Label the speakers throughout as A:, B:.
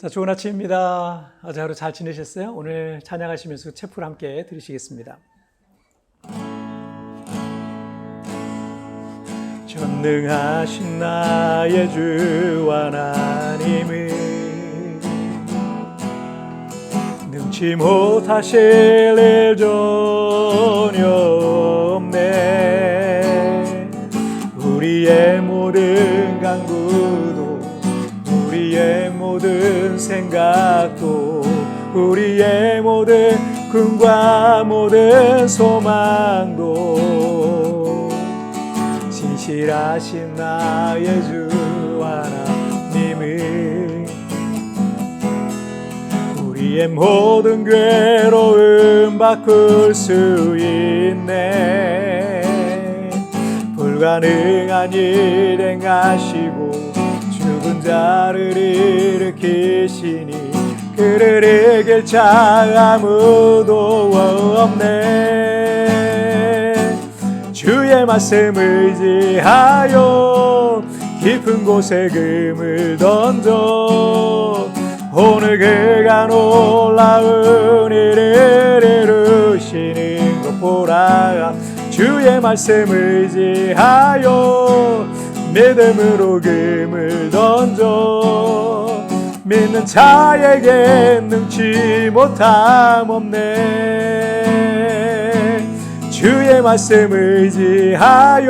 A: 자, 좋은 아침입니다. 어제 하루 잘 지내셨어요? 오늘 찬양하시면서 체프를 함께 들으시겠습니다. 전능하신 나의 주 하나님은 능치 못하실 일 전혀 없네. 우리의 모든 간구도 우리의 모든 생각도 우리의 모든 꿈과 모든 소망도 진실하신 나의 주 하나님은 우리의 모든 괴로움 바꿀 수 있네. 불가능한 일 행하시고 죽은 자를 일으키시니 그를 이길 자 아무도 없네. 주의 말씀 의지하여 깊은 곳에 금을 던져 오늘 그가 놀라운 일을 이루시는 것 보라. 주의 말씀 의지하여 믿음으로 금을 던져 믿는 자에게 능치 못함 없네. 주의 말씀 의지하여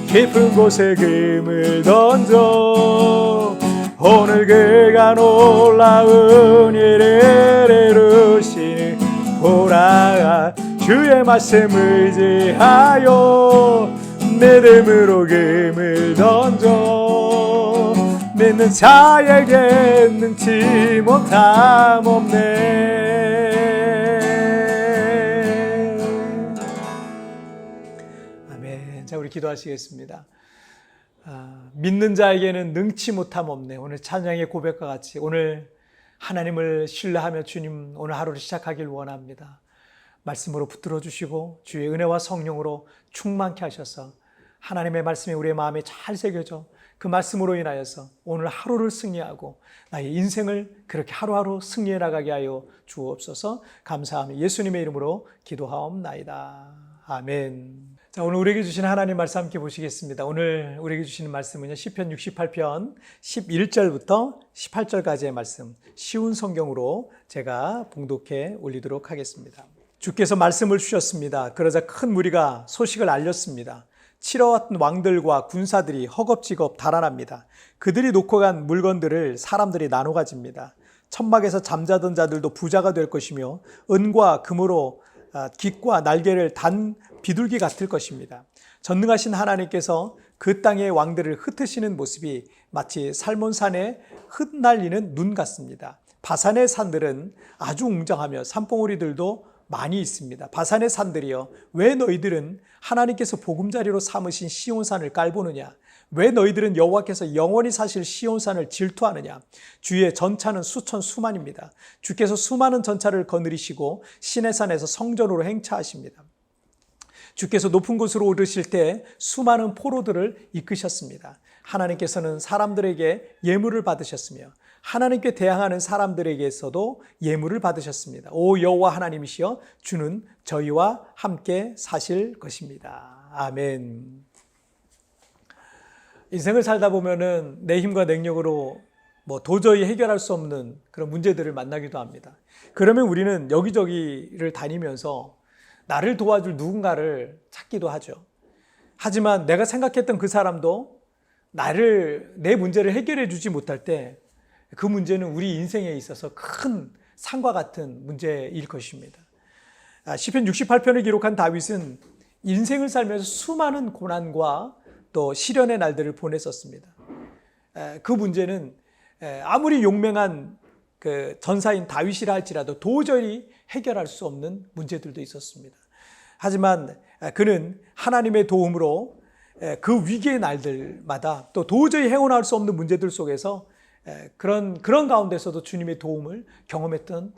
A: 깊은 곳에 금을 던져 오늘 그가 놀라운 일을 이루시는 보라. 주의 말씀 의지하여 믿음으로 금을 던져 믿는 자에게 능치 못함 없네. 아멘. 자, 우리 기도하시겠습니다. 믿는 자에게는 능치 못함 없네. 오늘 찬양의 고백과 같이 오늘 하나님을 신뢰하며 주님 오늘 하루를 시작하길 원합니다. 말씀으로 붙들어 주시고 주의 은혜와 성령으로 충만케 하셔서 하나님의 말씀이 우리의 마음에 잘 새겨져 그 말씀으로 인하여서 오늘 하루를 승리하고 나의 인생을 그렇게 하루하루 승리해 나가게 하여 주옵소서. 감사하며 예수님의 이름으로 기도하옵나이다. 아멘. 자, 오늘 우리에게 주신 하나님 말씀 함께 보시겠습니다. 오늘 우리에게 주시는 말씀은요, 시편 68편 11절부터 18절까지의 말씀, 쉬운 성경으로 제가 봉독해 올리도록 하겠습니다. 주께서 말씀을 주셨습니다. 그러자 큰 무리가 소식을 알렸습니다. 치러왔던 왕들과 군사들이 허겁지겁 달아납니다. 그들이 놓고 간 물건들을 사람들이 나눠 가집니다. 천막에서 잠자던 자들도 부자가 될 것이며 은과 금으로 깃과 날개를 단 비둘기 같을 것입니다. 전능하신 하나님께서 그 땅의 왕들을 흩으시는 모습이 마치 살몬산에 흩날리는 눈 같습니다. 바산의 산들은 아주 웅장하며 산봉우리들도 많이 있습니다. 바산의 산들이여, 왜 너희들은 하나님께서 보금자리로 삼으신 시온산을 깔보느냐? 왜 너희들은 여호와께서 영원히 사실 시온산을 질투하느냐? 주의 전차는 수천 수만입니다. 주께서 수많은 전차를 거느리시고 시내산에서 성전으로 행차하십니다. 주께서 높은 곳으로 오르실 때 수많은 포로들을 이끄셨습니다. 하나님께서는 사람들에게 예물을 받으셨으며 하나님께 대항하는 사람들에게서도 예물을 받으셨습니다. 오 여호와 하나님이시여, 주는 저희와 함께 사실 것입니다. 아멘. 인생을 살다 보면은 내 힘과 능력으로 도저히 해결할 수 없는 그런 문제들을 만나기도 합니다. 그러면 우리는 여기저기를 다니면서 나를 도와줄 누군가를 찾기도 하죠. 하지만 내가 생각했던 그 사람도 내 문제를 해결해 주지 못할 때 그 문제는 우리 인생에 있어서 큰 산과 같은 문제일 것입니다. 시편 68편을 기록한 다윗은 인생을 살면서 수많은 고난과 또 시련의 날들을 보냈었습니다. 그 문제는 아무리 용맹한 그 전사인 다윗이라 할지라도 도저히 해결할 수 없는 문제들도 있었습니다. 하지만 그는 하나님의 도움으로 그 위기의 날들마다 또 도저히 헤어나올 수 없는 문제들 속에서 그런 가운데서도 주님의 도움을 경험했던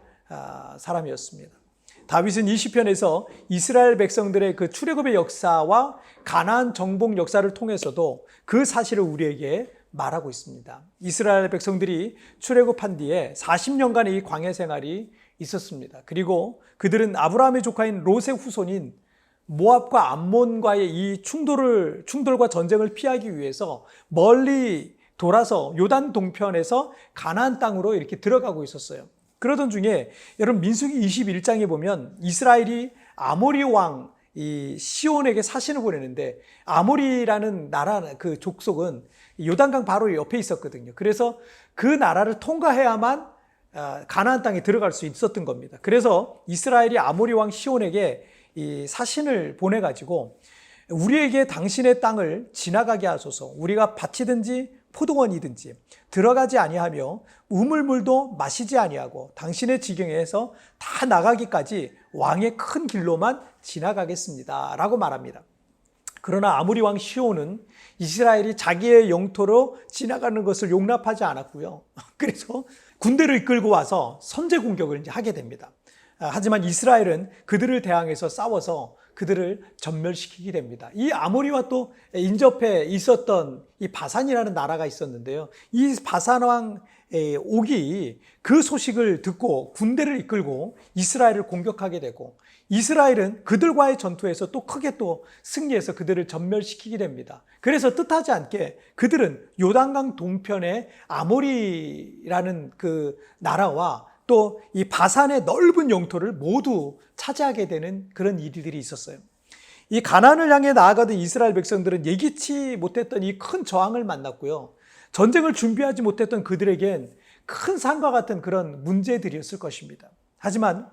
A: 사람이었습니다. 다윗은 이 시편에서 이스라엘 백성들의 그 출애굽의 역사와 가나안 정복 역사를 통해서도 그 사실을 우리에게 말하고 있습니다. 이스라엘 백성들이 출애굽한 뒤에 40년간의 이 광야 생활이 있었습니다. 그리고 그들은 아브라함의 조카인 롯의 후손인 모압과 암몬과의 이 충돌과 전쟁을 피하기 위해서 멀리 돌아서 요단 동편에서 가나안 땅으로 이렇게 들어가고 있었어요. 그러던 중에 여러분 민수기 21장에 보면 이스라엘이 아모리 왕 이 시온에게 사신을 보내는데, 아모리라는 나라 그 족속은 요단강 바로 옆에 있었거든요. 그래서 그 나라를 통과해야만 가나안 땅에 들어갈 수 있었던 겁니다. 그래서 이스라엘이 아모리 왕 시온에게 이 사신을 보내가지고 우리에게 당신의 땅을 지나가게 하소서, 우리가 밭이든지 포도원이든지 들어가지 아니하며 우물물도 마시지 아니하고 당신의 지경에서 다 나가기까지 왕의 큰 길로만 지나가겠습니다 라고 말합니다. 그러나 아모리 왕 시온은 이스라엘이 자기의 영토로 지나가는 것을 용납하지 않았고요. 그래서 군대를 이끌고 와서 선제 공격을 이제 하게 됩니다. 하지만 이스라엘은 그들을 대항해서 싸워서 그들을 전멸시키게 됩니다. 이 아모리와 또 인접해 있었던 이 바산이라는 나라가 있었는데요. 이 바산 왕 옥이 그 소식을 듣고 군대를 이끌고 이스라엘을 공격하게 되고, 이스라엘은 그들과의 전투에서 또 크게 또 승리해서 그들을 전멸시키게 됩니다. 그래서 뜻하지 않게 그들은 요단강 동편의 아모리라는 그 나라와 또 이 바산의 넓은 영토를 모두 차지하게 되는 그런 일들이 있었어요. 이 가나안을 향해 나아가던 이스라엘 백성들은 예기치 못했던 이 큰 저항을 만났고요. 전쟁을 준비하지 못했던 그들에겐 큰 산과 같은 그런 문제들이었을 것입니다. 하지만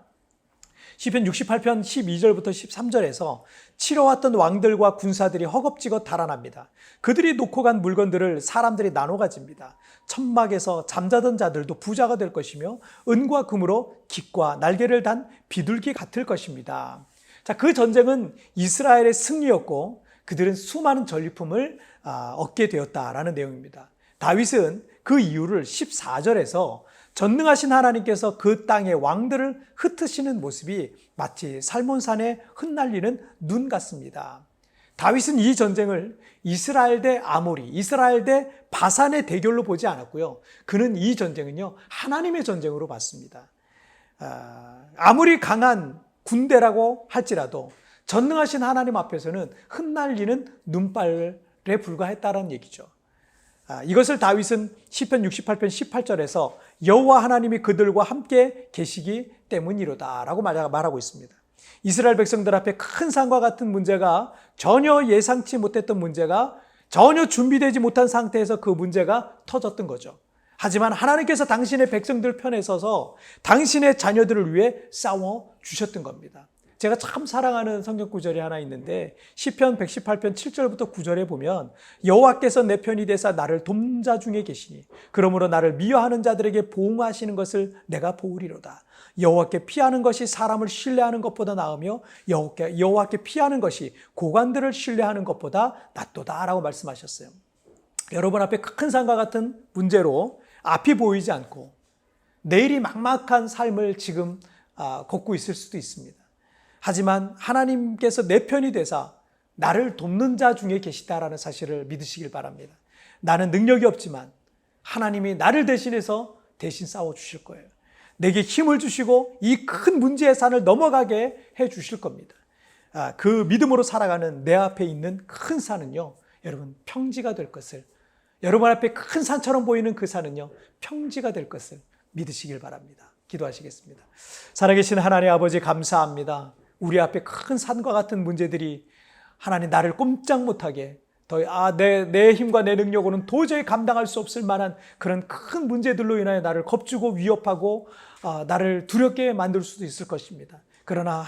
A: 시편 68편 12절부터 13절에서 치러왔던 왕들과 군사들이 허겁지겁 달아납니다. 그들이 놓고 간 물건들을 사람들이 나눠 가집니다. 천막에서 잠자던 자들도 부자가 될 것이며 은과 금으로 깃과 날개를 단 비둘기 같을 것입니다. 자, 그 전쟁은 이스라엘의 승리였고 그들은 수많은 전리품을 얻게 되었다라는 내용입니다. 다윗은 그 이유를 14절에서 전능하신 하나님께서 그 땅의 왕들을 흩으시는 모습이 마치 살몬산에 흩날리는 눈 같습니다. 다윗은 이 전쟁을 이스라엘 대 아모리, 이스라엘 대 바산의 대결로 보지 않았고요. 그는 이 전쟁은요, 하나님의 전쟁으로 봤습니다. 아무리 강한 군대라고 할지라도 전능하신 하나님 앞에서는 흩날리는 눈발에 불과했다는 얘기죠. 이것을 다윗은 시편 68편 18절에서 여호와 하나님이 그들과 함께 계시기 때문이로다 라고 말하고 있습니다. 이스라엘 백성들 앞에 큰 산과 같은 문제가, 전혀 예상치 못했던 문제가, 전혀 준비되지 못한 상태에서 그 문제가 터졌던 거죠. 하지만 하나님께서 당신의 백성들 편에 서서 당신의 자녀들을 위해 싸워 주셨던 겁니다. 제가 참 사랑하는 성경 구절이 하나 있는데 시편 118편 7절부터 9절에 보면 여호와께서 내 편이 되사 나를 돕는 자 중에 계시니 그러므로 나를 미워하는 자들에게 보응하시는 것을 내가 보으리로다. 여호와께 피하는 것이 사람을 신뢰하는 것보다 나으며 여호와께 피하는 것이 고관들을 신뢰하는 것보다 낫도다 라고 말씀하셨어요. 여러분 앞에 큰 산과 같은 문제로 앞이 보이지 않고 내일이 막막한 삶을 지금 걷고 있을 수도 있습니다. 하지만 하나님께서 내 편이 되사 나를 돕는 자 중에 계시다라는 사실을 믿으시길 바랍니다. 나는 능력이 없지만 하나님이 나를 대신해서 대신 싸워주실 거예요. 내게 힘을 주시고 이 큰 문제의 산을 넘어가게 해 주실 겁니다. 그 믿음으로 살아가는 내 앞에 있는 큰 산은요, 여러분 평지가 될 것을, 여러분 앞에 큰 산처럼 보이는 그 산은요, 평지가 될 것을 믿으시길 바랍니다. 기도하시겠습니다. 살아계신 하나님 아버지 감사합니다. 우리 앞에 큰 산과 같은 문제들이 하나님 나를 꼼짝 못하게 내 힘과 내 능력으로는 도저히 감당할 수 없을 만한 그런 큰 문제들로 인하여 나를 겁주고 위협하고 나를 두렵게 만들 수도 있을 것입니다. 그러나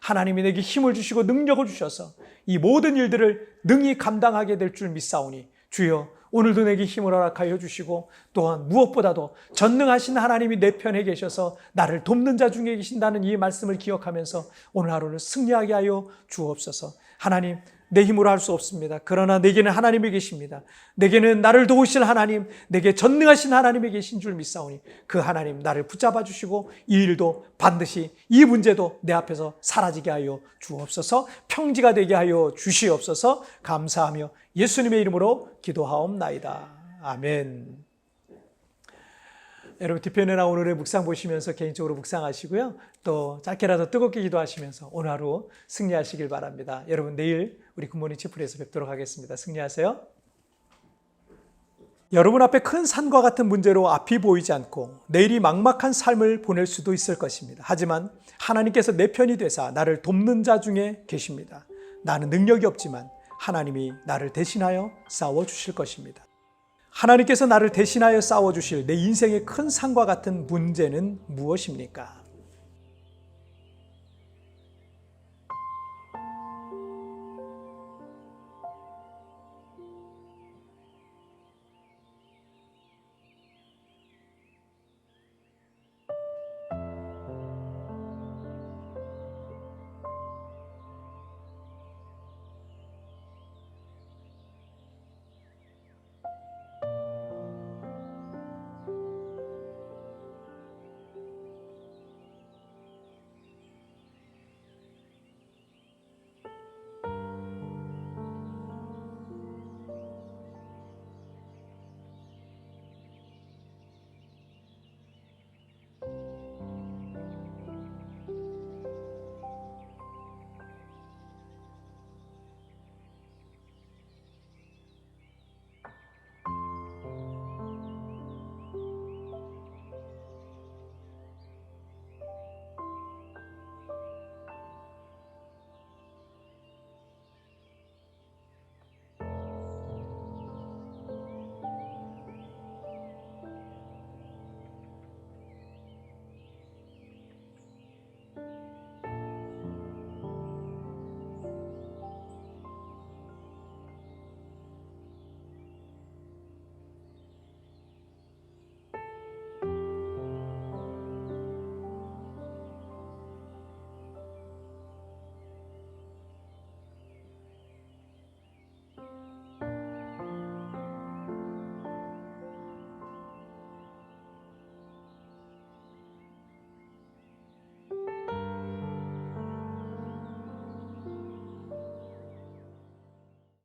A: 하나님이 내게 힘을 주시고 능력을 주셔서 이 모든 일들을 능히 감당하게 될 줄 믿사오니 주여 오늘도 내게 힘을 허락하여 주시고 또한 무엇보다도 전능하신 하나님이 내 편에 계셔서 나를 돕는 자 중에 계신다는 이 말씀을 기억하면서 오늘 하루를 승리하게 하여 주옵소서. 하나님, 내 힘으로 할 수 없습니다. 그러나 내게는 하나님이 계십니다. 내게는 나를 도우실 하나님, 내게 전능하신 하나님이 계신 줄 믿사오니 그 하나님 나를 붙잡아 주시고 이 일도 반드시, 이 문제도 내 앞에서 사라지게 하여 주옵소서. 평지가 되게 하여 주시옵소서. 감사하며 예수님의 이름으로 기도하옵나이다. 아멘. 여러분 뒤편이나 오늘의 묵상 보시면서 개인적으로 묵상하시고요. 또 짧게라도 뜨겁게 기도하시면서 오늘 하루 승리하시길 바랍니다. 여러분 내일 우리 굿모닝 치플에서 뵙도록 하겠습니다. 승리하세요. 여러분 앞에 큰 산과 같은 문제로 앞이 보이지 않고 내일이 막막한 삶을 보낼 수도 있을 것입니다. 하지만 하나님께서 내 편이 되사 나를 돕는 자 중에 계십니다. 나는 능력이 없지만 하나님이 나를 대신하여 싸워주실 것입니다. 하나님께서 나를 대신하여 싸워주실 내 인생의 큰 산과 같은 문제는 무엇입니까?